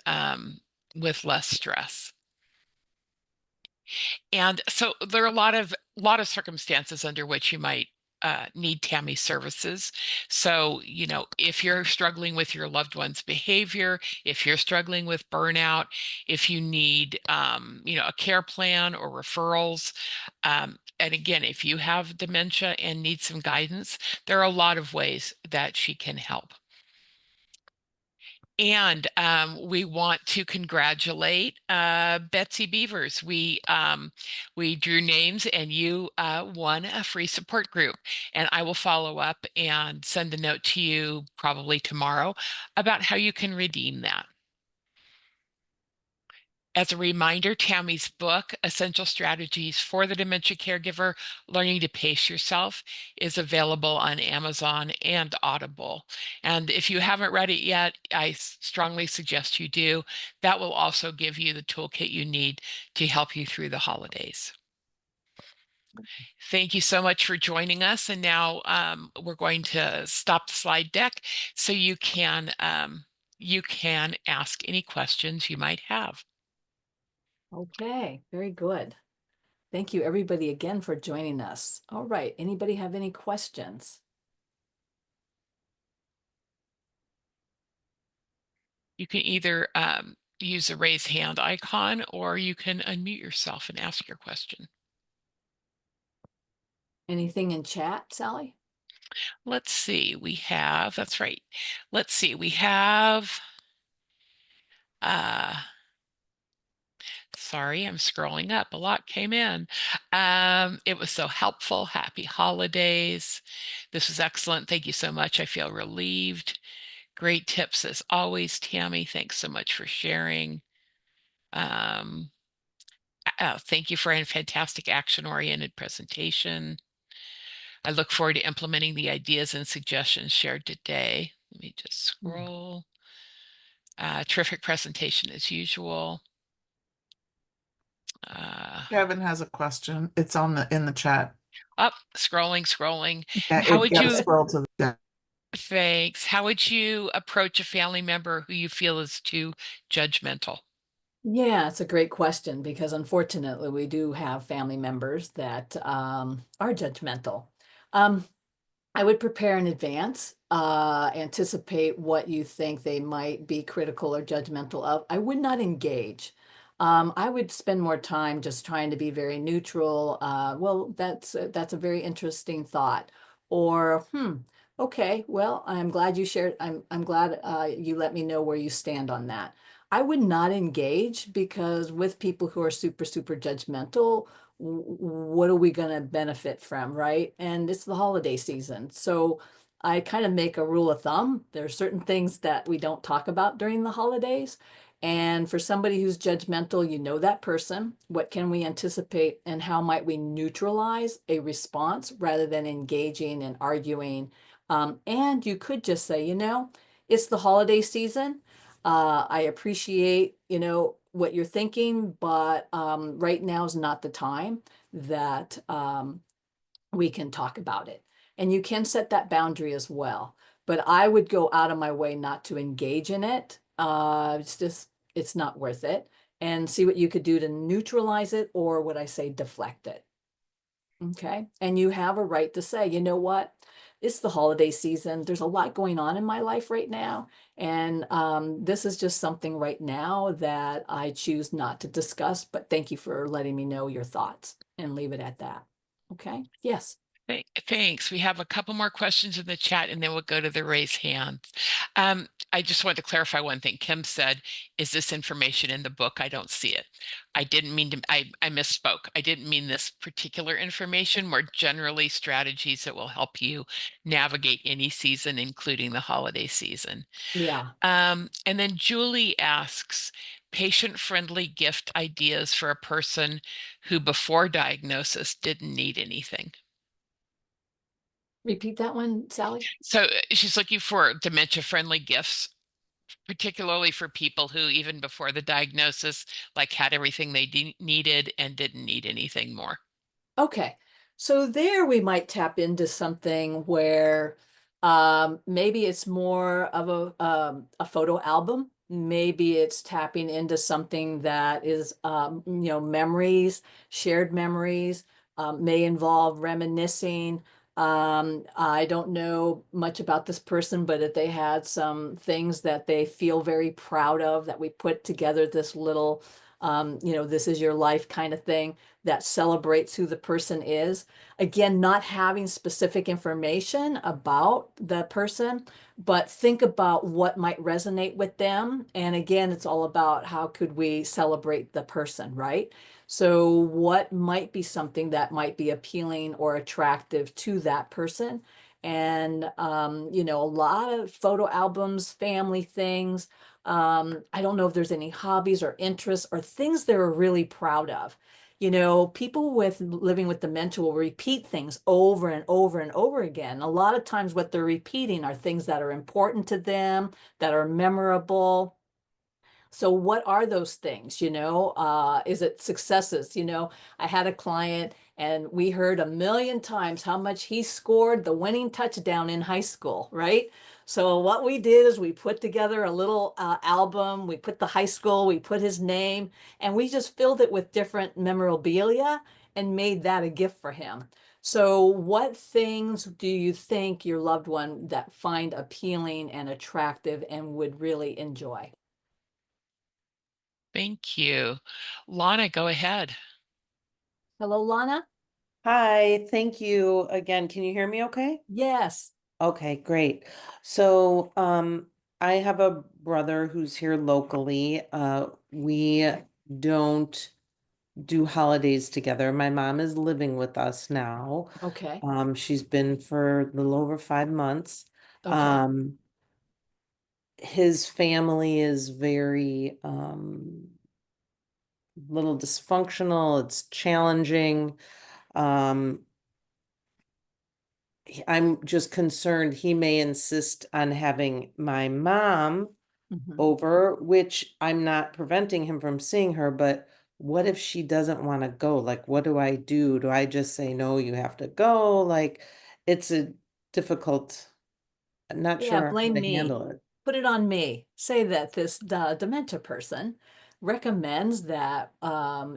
with less stress. And so there are a lot of circumstances under which you might need Tami's services. So, if you're struggling with your loved one's behavior, if you're struggling with burnout, if you need, a care plan or referrals, and again, if you have dementia and need some guidance, there are a lot of ways that she can help. And we want to congratulate Betsy Beavers. We drew names, and you won a free support group. And I will follow up and send a note to you probably tomorrow about how you can redeem that. As a reminder, Tami's book, Essential Strategies for the Dementia Caregiver, Learning to Pace Yourself, is available on Amazon and Audible. And if you haven't read it yet, I strongly suggest you do. That will also give you the toolkit you need to help you through the holidays. Thank you so much for joining us. And now we're going to stop the slide deck so you can ask any questions you might have. Okay, very good. Thank you everybody again for joining us. All right, anybody have any questions? You can either use the raise hand icon, or you can unmute yourself and ask your question. Anything in chat, Sally? Let's see, that's right. Let's see, we have, sorry, I'm scrolling up. A lot came in. It was so helpful. Happy holidays. This was excellent. Thank you so much. I feel relieved. Great tips as always, Tami. Thanks so much for sharing. Thank you for a fantastic action-oriented presentation. I look forward to implementing the ideas and suggestions shared today. Let me just scroll. Terrific presentation as usual. Kevin has a question. It's in the chat. Up, scrolling. Yeah, How it would got you, scrolled to the chat. thanks. How would you approach a family member who you feel is too judgmental? Yeah, it's a great question because unfortunately we do have family members that are judgmental. I would prepare in advance, anticipate what you think they might be critical or judgmental of. I would not engage. I would spend more time just trying to be very neutral. Well, that's a very interesting thought. Or, okay, well, I'm glad you shared. I'm glad you let me know where you stand on that. I would not engage because with people who are super, super judgmental, what are we going to benefit from, right? And it's the holiday season. So I kind of make a rule of thumb. There are certain things that we don't talk about during the holidays. And for somebody who's judgmental, you know that person. What can we anticipate and how might we neutralize a response rather than engaging and arguing? And you could just say, it's the holiday season. I appreciate, what you're thinking, but right now is not the time that we can talk about it. And you can set that boundary as well. But I would go out of my way not to engage in it. It's not worth it. And see what you could do to neutralize it, or what I say, deflect it. Okay. And you have a right to say, you know what? It's the holiday season. There's a lot going on in my life right now. And this is just something right now that I choose not to discuss. But thank you for letting me know your thoughts, and leave it at that. Okay. Yes. Thanks. We have a couple more questions in the chat, and then we'll go to the raise hands. I just wanted to clarify one thing. Kim said, is this information in the book? I don't see it. I didn't mean to, I misspoke. I didn't mean this particular information, more generally strategies that will help you navigate any season, including the holiday season. Yeah. And then Julie asks, patient-friendly gift ideas for a person who before diagnosis didn't need anything. Repeat that one, Sally. So she's looking for dementia-friendly gifts, particularly for people who, even before the diagnosis, like had everything they needed and didn't need anything more. Okay. So there we might tap into something where maybe it's more of a photo album. Maybe it's tapping into something that is, memories, shared memories, may involve reminiscing, I don't know much about this person, but if they had some things that they feel very proud of, that we put together this little, this is your life kind of thing that celebrates who the person is. Again, not having specific information about the person, but think about what might resonate with them. And again, it's all about how could we celebrate the person, right? So what might be something that might be appealing or attractive to that person? And, a lot of photo albums, family things. I don't know if there's any hobbies or interests or things they're really proud of. People with living with dementia will repeat things over and over and over again. A lot of times what they're repeating are things that are important to them, that are memorable. So what are those things, is it successes? I had a client and we heard a million times how much he scored the winning touchdown in high school, right? So what we did is we put together a little album, we put the high school, we put his name, and we just filled it with different memorabilia and made that a gift for him. So what things do you think your loved one that find appealing and attractive and would really enjoy? Thank you. Lana, go ahead. Hello, Lana? Hi, thank you again. Can you hear me okay? Yes. Okay, great. So, I have a brother who's here locally. We don't do holidays together. My mom is living with us now. Okay. She's been for a little over 5 months. Okay. Um, his family is very, little dysfunctional. It's challenging. Um, I'm just concerned he may insist on having my mom Mhm. over, which I'm not preventing him from seeing her, but what if she doesn't want to go? Like, what do I do? Do I just say, no, you have to go? Like, it's a difficult, I'm not Yeah, sure how blame to me. handle it. Put it on me. Say that this dementia person recommends that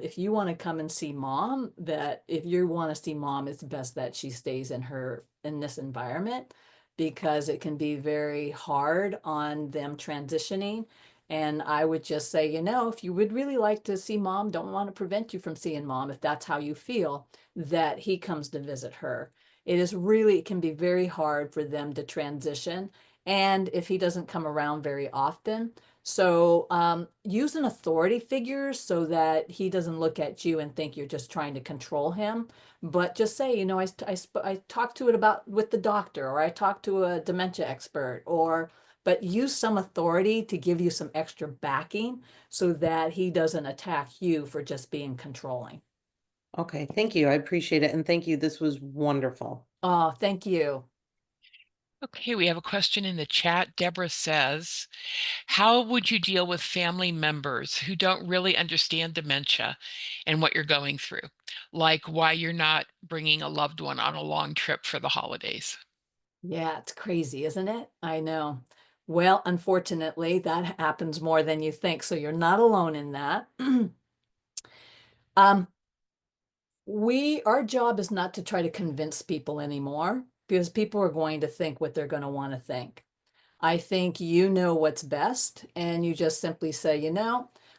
if you want to come and see mom, that if you want to see mom, it's best that she stays in this environment because it can be very hard on them transitioning. And I would just say, if you would really like to see mom, don't want to prevent you from seeing mom, if that's how you feel, that he comes to visit her. It can be very hard for them to transition. And if he doesn't come around very often, so use an authority figure so that he doesn't look at you and think you're just trying to control him. But just say, I talked to it about with the doctor, or I talked to a dementia expert, but use some authority to give you some extra backing so that he doesn't attack you for just being controlling. Okay, thank you. I appreciate it. And thank you. This was wonderful. Oh, thank you. Okay, we have a question in the chat. Deborah says, how would you deal with family members who don't really understand dementia and what you're going through? Like why you're not bringing a loved one on a long trip for the holidays? Yeah, it's crazy, isn't it? I know. Well, unfortunately, that happens more than you think, so you're not alone in that. Um, our job is not to try to convince people anymore because people are going to think what they're going to want to think. I think you know what's best, and you just simply say,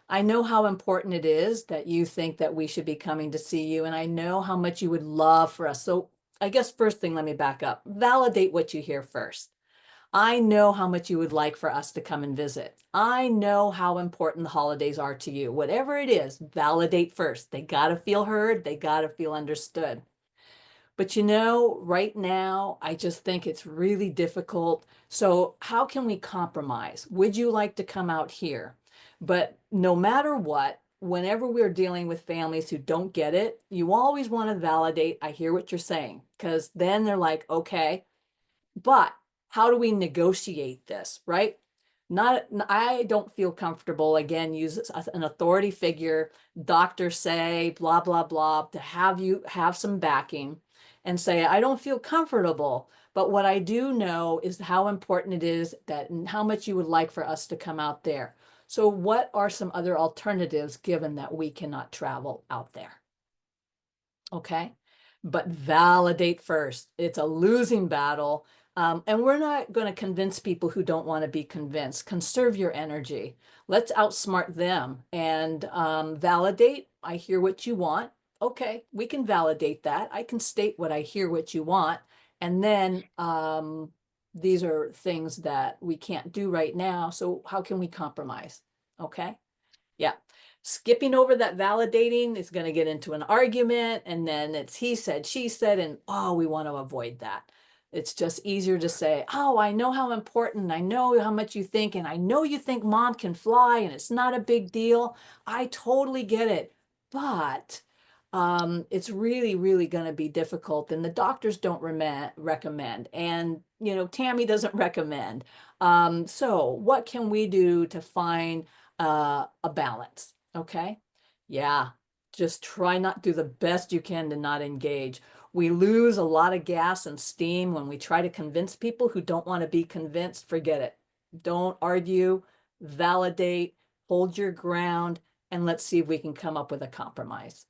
I know how important it is that you think that we should be coming to see you, and I know how much you would love for us. So I guess first thing, let me back up. Validate what you hear first. I know how much you would like for us to come and visit. I know how important the holidays are to you. Whatever it is, validate first. They got to feel heard. They got to feel understood. But right now, I just think it's really difficult. So, how can we compromise? Would you like to come out here? But no matter what, whenever we're dealing with families who don't get it, you always want to validate, I hear what you're saying, because then they're like, okay, but how do we negotiate this, right? I don't feel comfortable, again, use an authority figure, doctors say, blah, blah, blah, to have you have some backing and say, I don't feel comfortable. But what I do know is how important it is that and how much you would like for us to come out there. So what are some other alternatives given that we cannot travel out there? Okay. but validate first. It's a losing battle. And we're not going to convince people who don't want to be convinced. Conserve your energy. Let's outsmart them and validate. I hear what you want. Okay, we can validate that. I can state what I hear what you want. And then these are things that we can't do right now. So how can we compromise? Okay. Yeah. Skipping over that validating is going to get into an argument, and then it's he said, she said, and oh, we want to avoid that. It's just easier to say, oh, I know how important, I know how much you think, and I know you think mom can fly and it's not a big deal. I totally get it. But it's really, really going to be difficult, and the doctors don't recommend, and Tami doesn't recommend. So what can we do to find a balance? Okay. Yeah. Just try not do the best you can to not engage. We lose a lot of gas and steam when we try to convince people who don't want to be convinced. Forget it. Don't argue, validate, hold your ground, and let's see if we can come up with a compromise.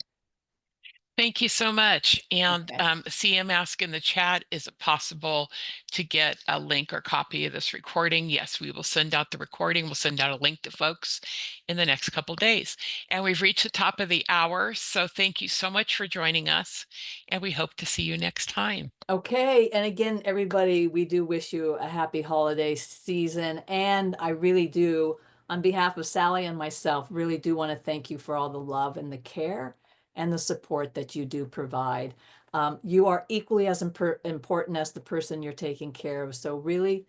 Thank you so much. And Okay. CM asked in the chat, is it possible to get a link or copy of this recording? Yes, we will send out the recording. We'll send out a link to folks in the next couple of days. And we've reached the top of the hour. So thank you so much for joining us. And we hope to see you next time. Okay. And again, everybody, we do wish you a happy holiday season. And I really do, on behalf of Sally and myself, really do want to thank you for all the love and the care and the support that you do provide. You are equally as important as the person you're taking care of. So really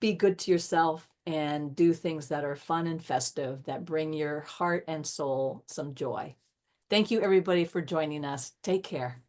be good to yourself and do things that are fun and festive, that bring your heart and soul some joy. Thank you, everybody, for joining us. Take care.